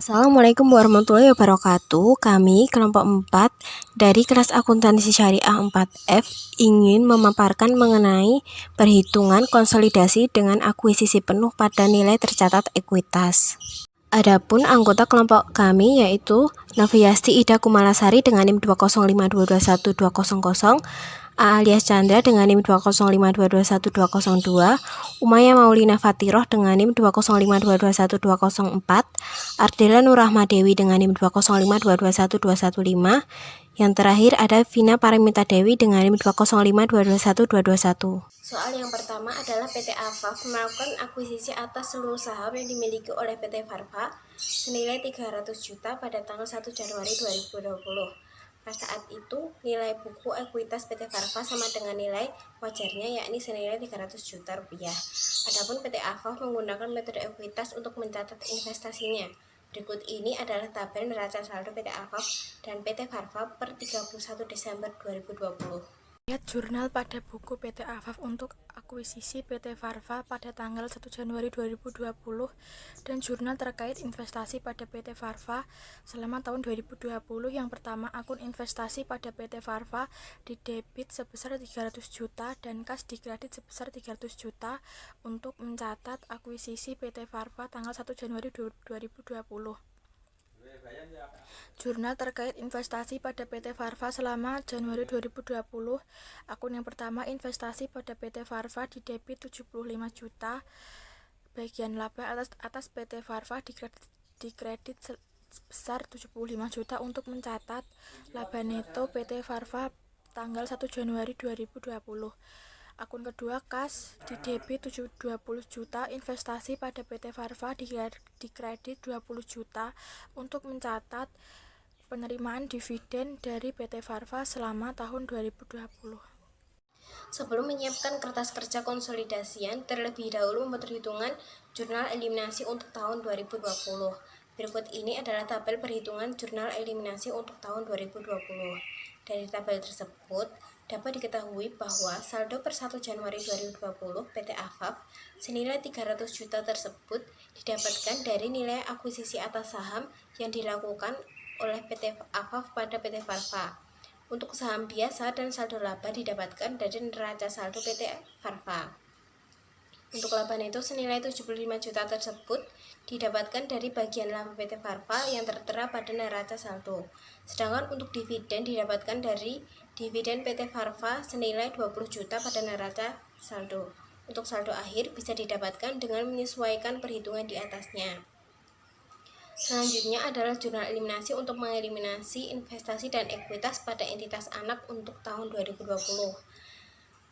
Assalamualaikum warahmatullahi wabarakatuh. Kami kelompok 4 dari kelas akuntansi syariah 4F ingin memaparkan mengenai perhitungan konsolidasi dengan akuisisi penuh pada nilai tercatat ekuitas. Adapun anggota kelompok kami yaitu Noviasti Ida Kumalasari dengan NIM 205221200, Alias Chandra dengan NIM 205221202, Umaya Maulina Fatiroh dengan NIM 205221204, Ardela Nurrahma Dewi dengan NIM 205221215. Yang terakhir ada Vina Paramita Dewi dengan NIM 205221221. Soal yang pertama adalah PT Afaf melakukan akuisisi atas seluruh saham yang dimiliki oleh PT Farva senilai 300 juta pada tanggal 1 Januari 2020. Pada saat itu, nilai buku ekuitas PT Farva sama dengan nilai wajarnya, yakni senilai 300 juta rupiah. Adapun PT Afaf menggunakan metode ekuitas untuk mencatat investasinya. Berikut ini adalah tabel neraca saldo PT Afaf dan PT Farva per 31 Desember 2020. Lihat jurnal pada buku PT Afaf untuk akuisisi PT Farva pada tanggal 1 Januari 2020 dan jurnal terkait investasi pada PT Farva selama tahun 2020. Yang pertama, akun investasi pada PT Farva didebit sebesar 300 juta dan kas dikredit sebesar 300 juta untuk mencatat akuisisi PT Farva tanggal 1 Januari 2020. Jurnal terkait investasi pada PT Farva selama Januari 2020. Akun yang pertama, investasi pada PT Farva didebit 75 juta. Bagian laba atas PT Farva dikredit sebesar 75 juta untuk mencatat laba neto PT Farva tanggal 1 Januari 2020. Akun kedua, kas didebit 20 juta, investasi pada PT Farva dikredit 20 juta untuk mencatat penerimaan dividen dari PT Farva selama tahun 2020. Sebelum menyiapkan kertas kerja konsolidasian, terlebih dahulu membuat perhitungan jurnal eliminasi untuk tahun 2020. Berikut ini adalah tabel perhitungan jurnal eliminasi untuk tahun 2020. Dari tabel tersebut, dapat diketahui bahwa saldo per 1 Januari 2020 PT Afaf senilai 300 juta tersebut didapatkan dari nilai akuisisi atas saham yang dilakukan oleh PT Afaf pada PT Farva. Untuk saham biasa dan saldo laba didapatkan dari neraca saldo PT Farva. Untuk laba neto senilai 75 juta tersebut didapatkan dari bagian laba PT Farva yang tertera pada neraca saldo. Sedangkan untuk dividen didapatkan dari dividen PT Farva senilai 20 juta pada neraca saldo. Untuk saldo akhir bisa didapatkan dengan menyesuaikan perhitungan di atasnya. Selanjutnya adalah jurnal eliminasi untuk mengeliminasi investasi dan ekuitas pada entitas anak untuk tahun 2020.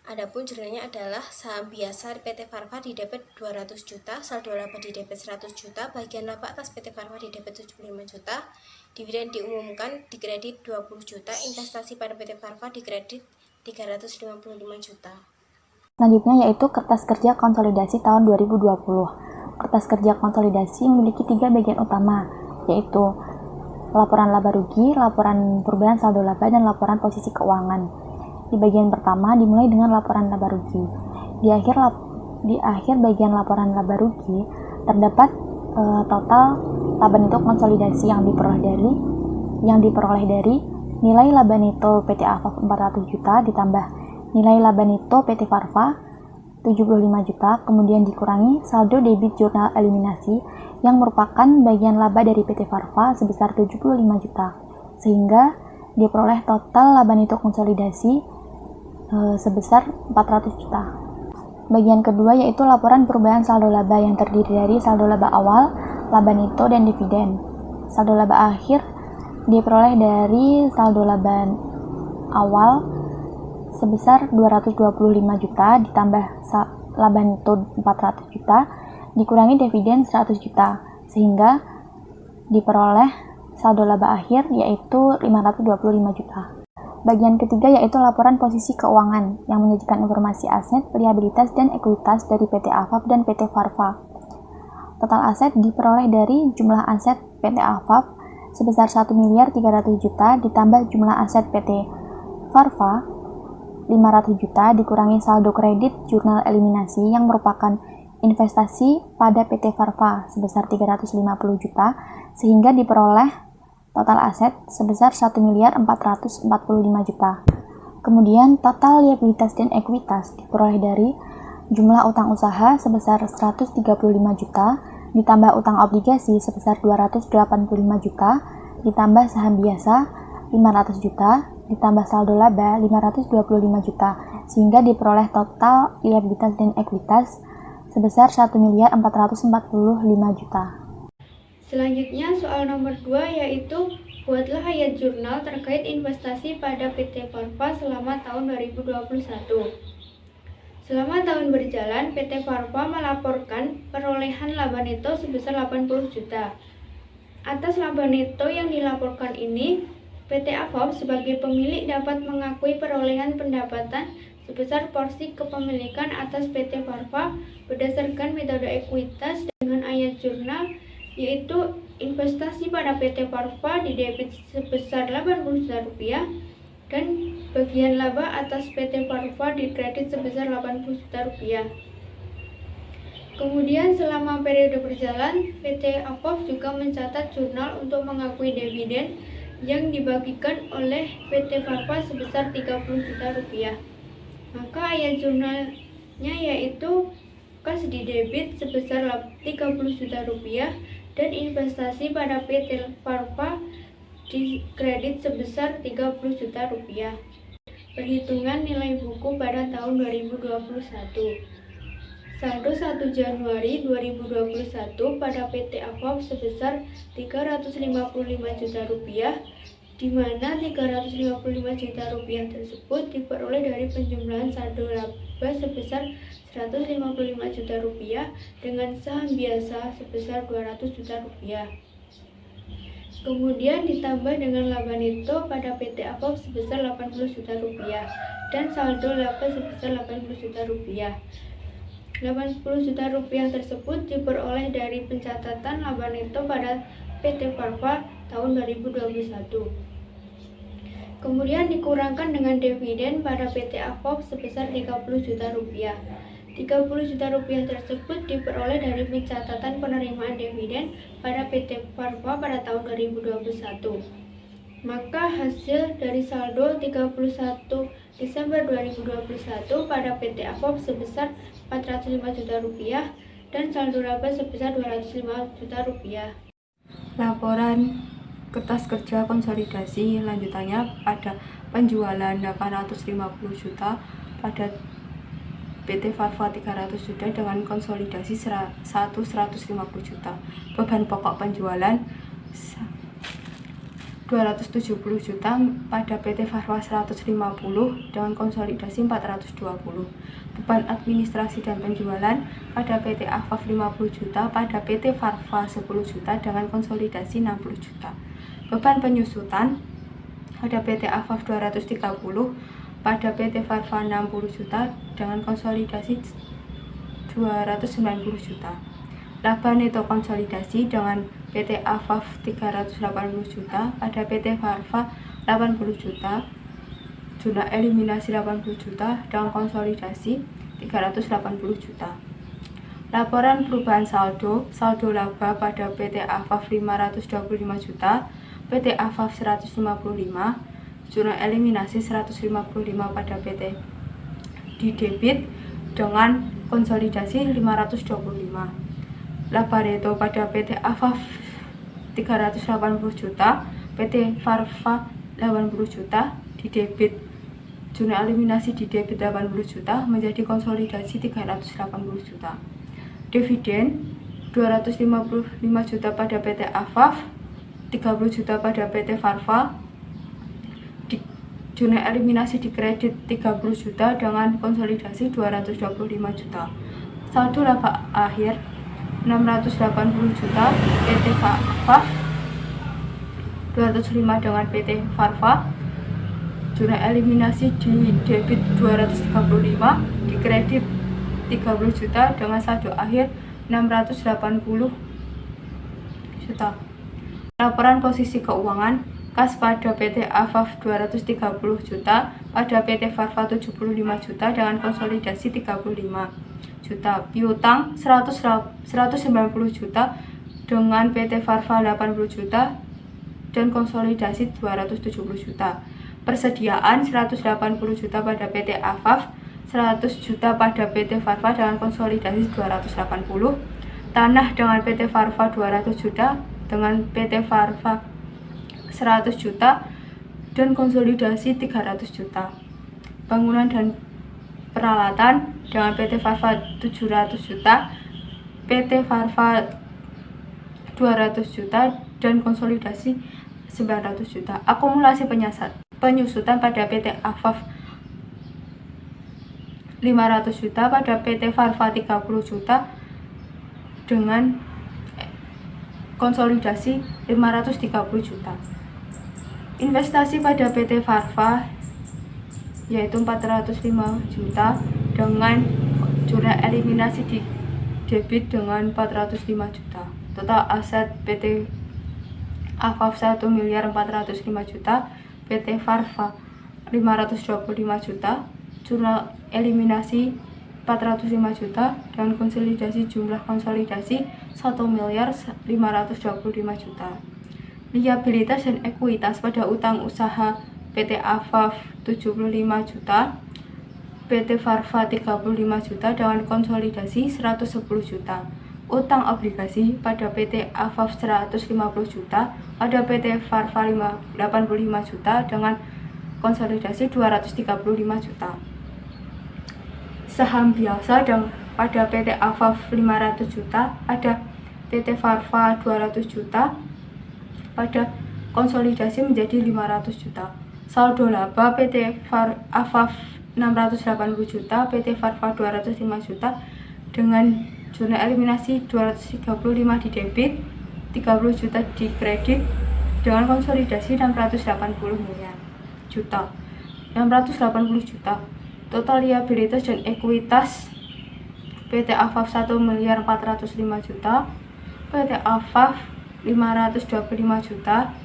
Adapun jurnalnya adalah saham biasa PT Farva didebit 200 juta, saldo laba didebit 100 juta, bagian laba atas PT Farva didebit 75 juta, dividen diumumkan dikredit 20 juta, investasi pada PT Farva dikredit 355 juta. Selanjutnya yaitu kertas kerja konsolidasi tahun 2020. Kertas kerja konsolidasi memiliki 3 bagian utama, yaitu laporan laba rugi, laporan perubahan saldo laba, dan laporan posisi keuangan. Di bagian pertama dimulai dengan laporan laba rugi. Di akhir bagian laporan laba rugi terdapat total laba neto konsolidasi yang diperoleh dari nilai laba neto PT Afaf 400 juta ditambah nilai laba neto PT Farva 75 juta, kemudian dikurangi saldo debit jurnal eliminasi yang merupakan bagian laba dari PT Farva sebesar 75 juta, sehingga diperoleh total laba neto konsolidasi sebesar 400 juta. Bagian kedua yaitu laporan perubahan saldo laba yang terdiri dari saldo laba awal, laba neto, dan dividen. Saldo laba akhir diperoleh dari saldo laba awal sebesar 225 juta ditambah laba neto 400 juta dikurangi dividen 100 juta, sehingga diperoleh saldo laba akhir yaitu 525 juta. Bagian ketiga yaitu laporan posisi keuangan yang menyajikan informasi aset, liabilitas, dan ekuitas dari PT Afaf dan PT Farva. Total aset diperoleh dari jumlah aset PT Afaf sebesar 1.300.000.000 ditambah jumlah aset PT Farva 500 juta dikurangi saldo kredit jurnal eliminasi yang merupakan investasi pada PT Farva sebesar 350 juta sehingga diperoleh total aset sebesar 1.445 juta. Kemudian total liabilitas dan ekuitas diperoleh dari jumlah utang usaha sebesar 135 juta ditambah utang obligasi sebesar 285 juta ditambah saham biasa 500 juta ditambah saldo laba 525 juta sehingga diperoleh total liabilitas dan ekuitas sebesar 1.445 juta. Selanjutnya soal nomor 2 yaitu buatlah ayat jurnal terkait investasi pada PT Farva selama tahun 2021. Selama tahun berjalan, PT Farva melaporkan perolehan laba neto sebesar 80 juta. Atas laba neto yang dilaporkan ini, PT AFOP sebagai pemilik dapat mengakui perolehan pendapatan sebesar porsi kepemilikan atas PT Farva berdasarkan metode ekuitas dengan ayat jurnal, yaitu investasi pada PT Farva didebit sebesar 80 juta rupiah dan bagian laba atas PT Farva dikredit sebesar 80 juta rupiah. Kemudian selama periode berjalan, PT AFOP juga mencatat jurnal untuk mengakui dividen yang dibagikan oleh PT Farva sebesar 30 juta rupiah. Maka ayat jurnalnya yaitu kas didebit sebesar 30 juta rupiah dan investasi pada PT Farva dikredit sebesar 30 juta rupiah. Perhitungan nilai buku pada tahun 2021. Saldo 1 Januari 2021 pada PT AFOP sebesar 355 juta rupiah, di mana 355 juta rupiah tersebut diperoleh dari penjumlahan saldo laba sebesar 155 juta rupiah dengan saham biasa sebesar 200 juta rupiah. Kemudian ditambah dengan laba neto pada PT AFOP sebesar 80 juta rupiah dan saldo laba sebesar 80 juta rupiah. 80 juta rupiah tersebut diperoleh dari pencatatan laba neto pada PT Farva tahun 2021. Kemudian dikurangkan dengan dividen pada PT AFOP sebesar 30 juta rupiah. 30 juta rupiah tersebut diperoleh dari pencatatan penerimaan dividen pada PT Farva pada tahun 2021. Maka hasil dari saldo 31 Desember 2021 pada PT AFOP sebesar 405 juta rupiah dan saldo laba sebesar 205 juta rupiah. Laporan kertas kerja konsolidasi lanjutannya pada penjualan 850 juta, pada PT Farva 300 juta dengan konsolidasi 150 juta. Beban pokok penjualan 270 juta, pada PT Farva 150 dengan konsolidasi 420. Beban administrasi dan penjualan pada PT AFOP 50 juta, pada PT Farva 10 juta dengan konsolidasi 60 juta. Beban penyusutan pada PT AFOP 230, pada PT Farva 60 juta dengan konsolidasi 290 juta. Laba neto konsolidasi dengan PT AFOP 380 juta, pada PT Farva 80 juta, jumlah eliminasi 80 juta dengan konsolidasi 380 juta. Laporan perubahan saldo laba pada PT AFOP 525 juta, PT AFOP 155, jumlah eliminasi 155 pada PT didebit dengan konsolidasi 525. Laba neto pada PT AFOP 380 juta, PT Farva 80 juta, didebit jumlah eliminasi didebit 80 juta menjadi konsolidasi 380 juta. Dividen 255 juta pada PT AFOP, 30 juta pada PT Farva, jumlah eliminasi dikredit 30 juta dengan konsolidasi 225 juta. Saldo laba akhir 680 juta PT Farva, 205 dengan PT Farva, jumlah eliminasi di debit 235, dikredit 30 juta dengan saldo akhir 680 juta. Laporan posisi keuangan kas pada PT AFOP 230 juta, pada PT Farva 75 juta dengan konsolidasi 35 juta, piutang 190 juta dengan PT Farva 80 juta dan konsolidasi 270 juta. Persediaan 180 juta pada PT AFAF, 100 juta pada PT Farva dengan konsolidasi 280. Tanah dengan PT Farva 200 juta dengan PT Farva 100 juta dan konsolidasi 300 juta. Bangunan dan peralatan dengan PT Farva 700 juta, PT Farva 200 juta dan konsolidasi 900 juta. Akumulasi penyusutan pada PT AFAF 500 juta, pada PT Farva 30 juta dengan konsolidasi 530 juta. Investasi pada PT Farva yaitu 405 juta dengan jurnal eliminasi di debit dengan 405 juta. Total aset PT AFAF 1.405 juta, PT Farva 525 juta, jurnal eliminasi 405 juta, dan konsolidasi jumlah konsolidasi 1.525 juta. Liabilitas dan ekuitas pada utang usaha PT AFAF 75 juta, PT Farva 35 juta dengan konsolidasi 110 juta. Utang obligasi pada PT AFAF 150 juta, pada PT Farva 85 juta dengan konsolidasi 235 juta. Saham biasa dan pada PT AFAF 500 juta, pada PT Farva 200 juta, pada konsolidasi menjadi 500 juta. Saldo laba PT AFAF 680 juta, PT Farva 205 juta dengan jurnal eliminasi 235 di debit, 30 juta di kredit dengan konsolidasi 680 juta. Total liabilitas dan ekuitas PT AFAF 1.405 juta, PT AFAF 525 juta,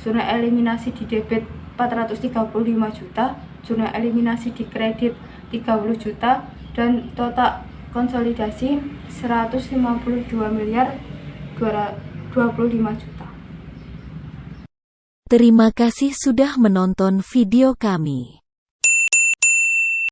jurnal eliminasi di debit 435 juta, jurnal eliminasi di kredit 30 juta, dan total konsolidasi 152.225 juta. Terima kasih sudah menonton video kami.